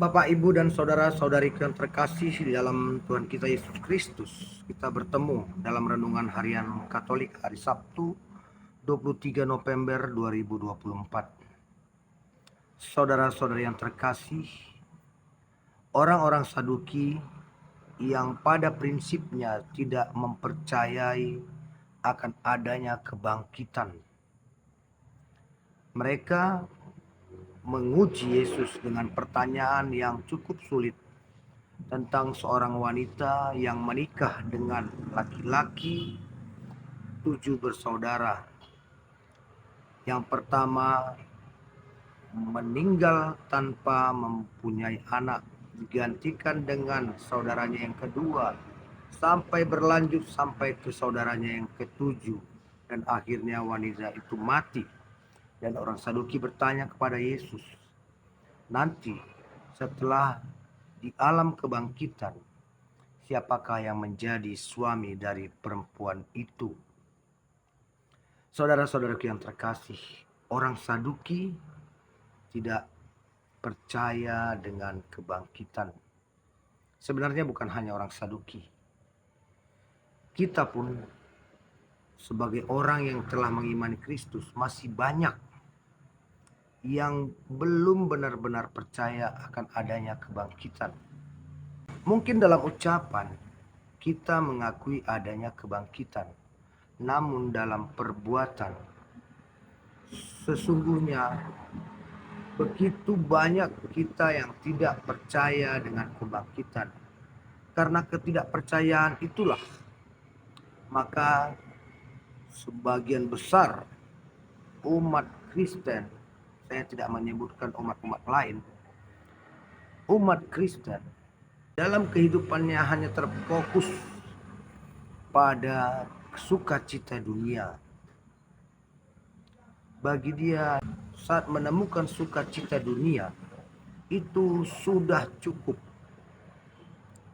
Bapak, Ibu, dan saudara-saudari yang terkasih di dalam Tuhan kita Yesus Kristus, kita bertemu dalam renungan harian Katolik hari Sabtu 23 November 2024. Saudara-saudari yang terkasih, orang-orang Saduki yang pada prinsipnya tidak mempercayai akan adanya kebangkitan. Mereka menguji Yesus dengan pertanyaan yang cukup sulit tentang seorang wanita yang menikah dengan laki-laki 7 bersaudara. Yang pertama meninggal tanpa mempunyai anak, digantikan dengan saudaranya yang kedua, sampai berlanjut sampai ke saudaranya yang ketujuh, dan akhirnya wanita itu mati. Dan orang Saduki bertanya kepada Yesus, nanti setelah di alam kebangkitan, siapakah yang menjadi suami dari perempuan itu? Saudara-saudaraku yang terkasih, orang Saduki tidak percaya dengan kebangkitan. Sebenarnya bukan hanya orang Saduki. Kita pun sebagai orang yang telah mengimani Kristus masih banyak yang belum benar-benar percaya akan adanya kebangkitan. Mungkin dalam ucapan kita mengakui adanya kebangkitan, namun dalam perbuatan sesungguhnya begitu banyak kita yang tidak percaya dengan kebangkitan. Karena ketidakpercayaan itulah maka sebagian besar umat Kristen, saya tidak menyebutkan umat-umat lain, umat Kristen dalam kehidupannya hanya terfokus pada sukacita dunia. Bagi dia, saat menemukan sukacita dunia itu sudah cukup.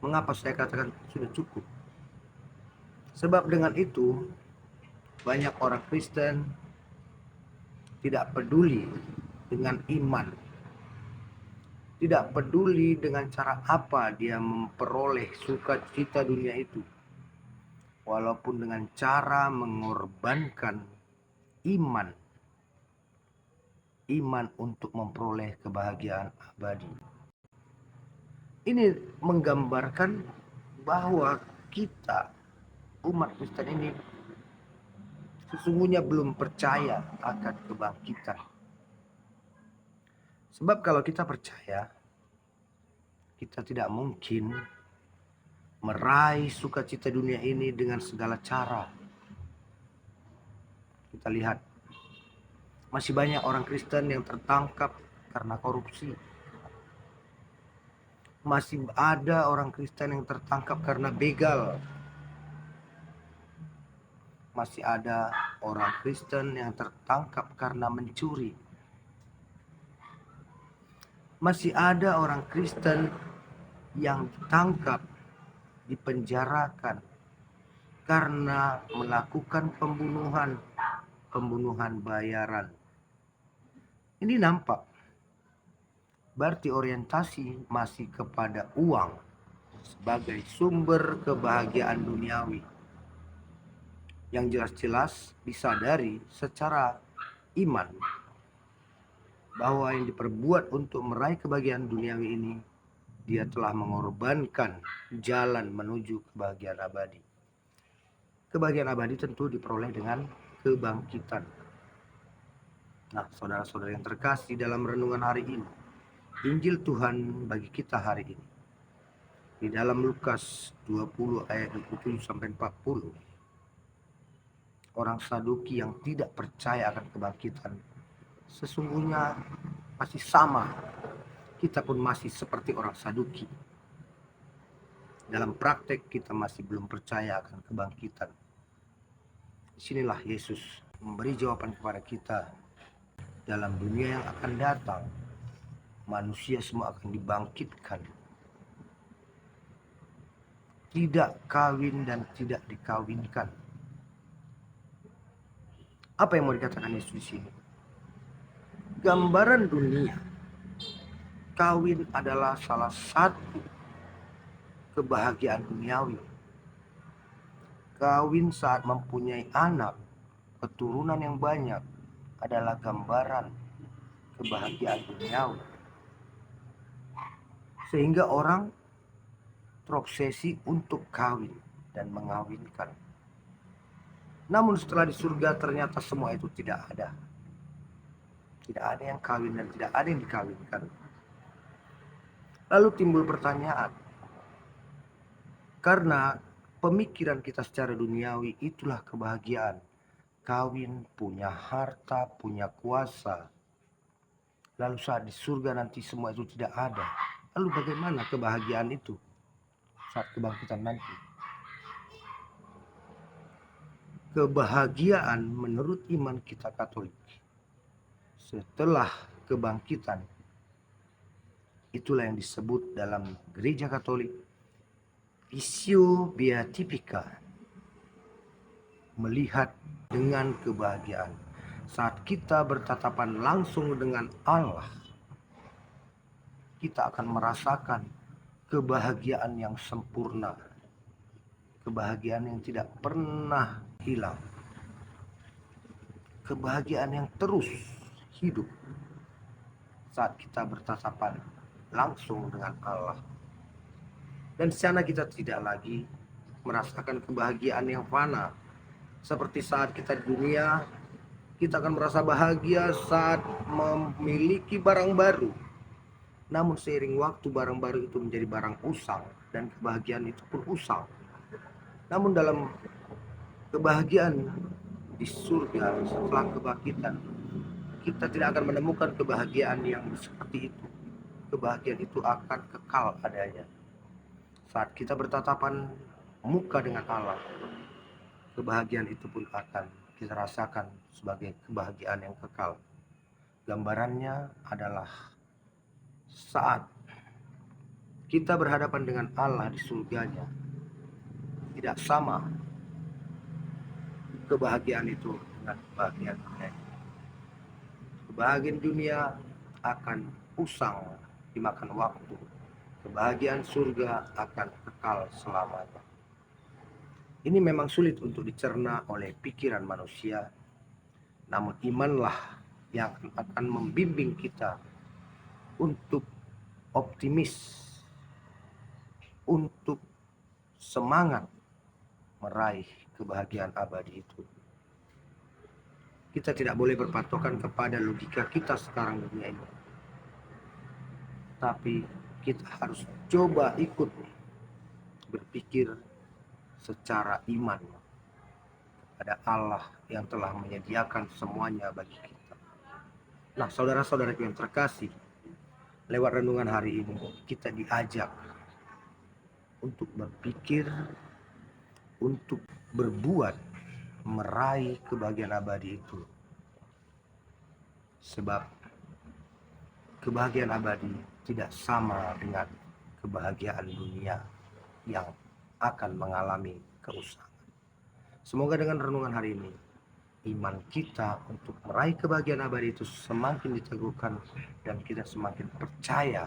Mengapa saya katakan sudah cukup? Sebab dengan itu banyak orang Kristen tidak peduli dengan iman, tidak peduli dengan cara apa dia memperoleh sukacita dunia itu, walaupun dengan cara mengorbankan iman untuk memperoleh kebahagiaan abadi. Ini menggambarkan bahwa kita, umat Kristen ini, sesungguhnya belum percaya akan kebangkitan. Sebab kalau kita percaya, kita tidak mungkin meraih sukacita dunia ini dengan segala cara. Kita lihat, masih banyak orang Kristen yang tertangkap karena korupsi. Masih ada orang Kristen yang tertangkap karena begal. Masih ada orang Kristen yang tertangkap karena mencuri. Masih ada orang Kristen yang ditangkap, dipenjarakan karena melakukan pembunuhan bayaran. Ini nampak, berarti orientasi masih kepada uang sebagai sumber kebahagiaan duniawi. Yang jelas-jelas disadari secara iman bahwa yang diperbuat untuk meraih kebahagiaan duniawi ini, dia telah mengorbankan jalan menuju kebahagiaan abadi. Kebahagiaan abadi tentu diperoleh dengan kebangkitan. Nah, saudara-saudara yang terkasih, dalam renungan hari ini, Injil Tuhan bagi kita hari ini, di dalam Lukas 20 ayat 27 sampai 40, orang Saduki yang tidak percaya akan kebangkitan sesungguhnya masih sama. Kita pun masih seperti orang Saduki. Dalam praktek kita masih belum percaya akan kebangkitan. Disinilah Yesus memberi jawaban kepada kita. Dalam dunia yang akan datang, manusia semua akan dibangkitkan. Tidak kawin dan tidak dikawinkan. Apa yang mau dikatakan Yesus di sini? Gambaran dunia kawin adalah salah satu kebahagiaan duniawi. Kawin saat mempunyai anak, keturunan yang banyak adalah gambaran kebahagiaan duniawi. Sehingga orang terobsesi untuk kawin dan mengawinkan. Namun setelah di surga ternyata semua itu tidak ada. Tidak ada yang kawin dan tidak ada yang dikawinkan. Lalu timbul pertanyaan. Karena pemikiran kita secara duniawi itulah kebahagiaan. Kawin, punya harta, punya kuasa. Lalu saat di surga nanti semua itu tidak ada. Lalu bagaimana kebahagiaan itu saat kebangkitan nanti? Kebahagiaan menurut iman kita Katolik setelah kebangkitan, itulah yang disebut dalam gereja Katolik Visio Beatifica, melihat dengan kebahagiaan. Saat kita bertatapan langsung dengan Allah, kita akan merasakan kebahagiaan yang sempurna, kebahagiaan yang tidak pernah hilang, kebahagiaan yang terus hidup saat kita bertatapan langsung dengan Allah. Dan di sana kita tidak lagi merasakan kebahagiaan yang fana. Seperti saat kita di dunia, kita akan merasa bahagia saat memiliki barang baru. Namun seiring waktu barang baru itu menjadi barang usang dan kebahagiaan itu pun usang. Namun dalam kebahagiaan di surga setelah kebangkitan, kita tidak akan menemukan kebahagiaan yang seperti itu. Kebahagiaan itu akan kekal adanya. Saat kita bertatapan muka dengan Allah, kebahagiaan itu pun akan kita rasakan sebagai kebahagiaan yang kekal. Gambarannya adalah saat kita berhadapan dengan Allah di surganya, tidak sama kebahagiaan itu dengan kebahagiaan dunia. Kebahagiaan dunia akan usang dimakan waktu. Kebahagiaan surga akan kekal selamanya. Ini memang sulit untuk dicerna oleh pikiran manusia, namun imanlah yang akan membimbing kita untuk optimis, untuk semangat meraih kebahagiaan abadi itu. Kita tidak boleh berpatokan kepada logika kita sekarang dunia ini, tapi kita harus coba ikut berpikir secara iman pada Allah yang telah menyediakan semuanya bagi kita. Nah, saudara-saudaraku yang terkasih, lewat renungan hari ini kita diajak untuk berpikir, untuk berbuat, meraih kebahagiaan abadi itu. Sebab kebahagiaan abadi tidak sama dengan kebahagiaan dunia yang akan mengalami keusangan. Semoga dengan renungan hari ini, iman kita untuk meraih kebahagiaan abadi itu semakin diteguhkan dan kita semakin percaya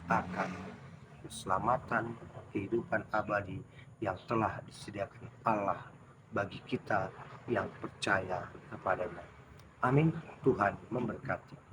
akan keselamatan, kehidupan abadi yang telah disediakan Allah bagi kita yang percaya kepadanya. Amin. Tuhan memberkati.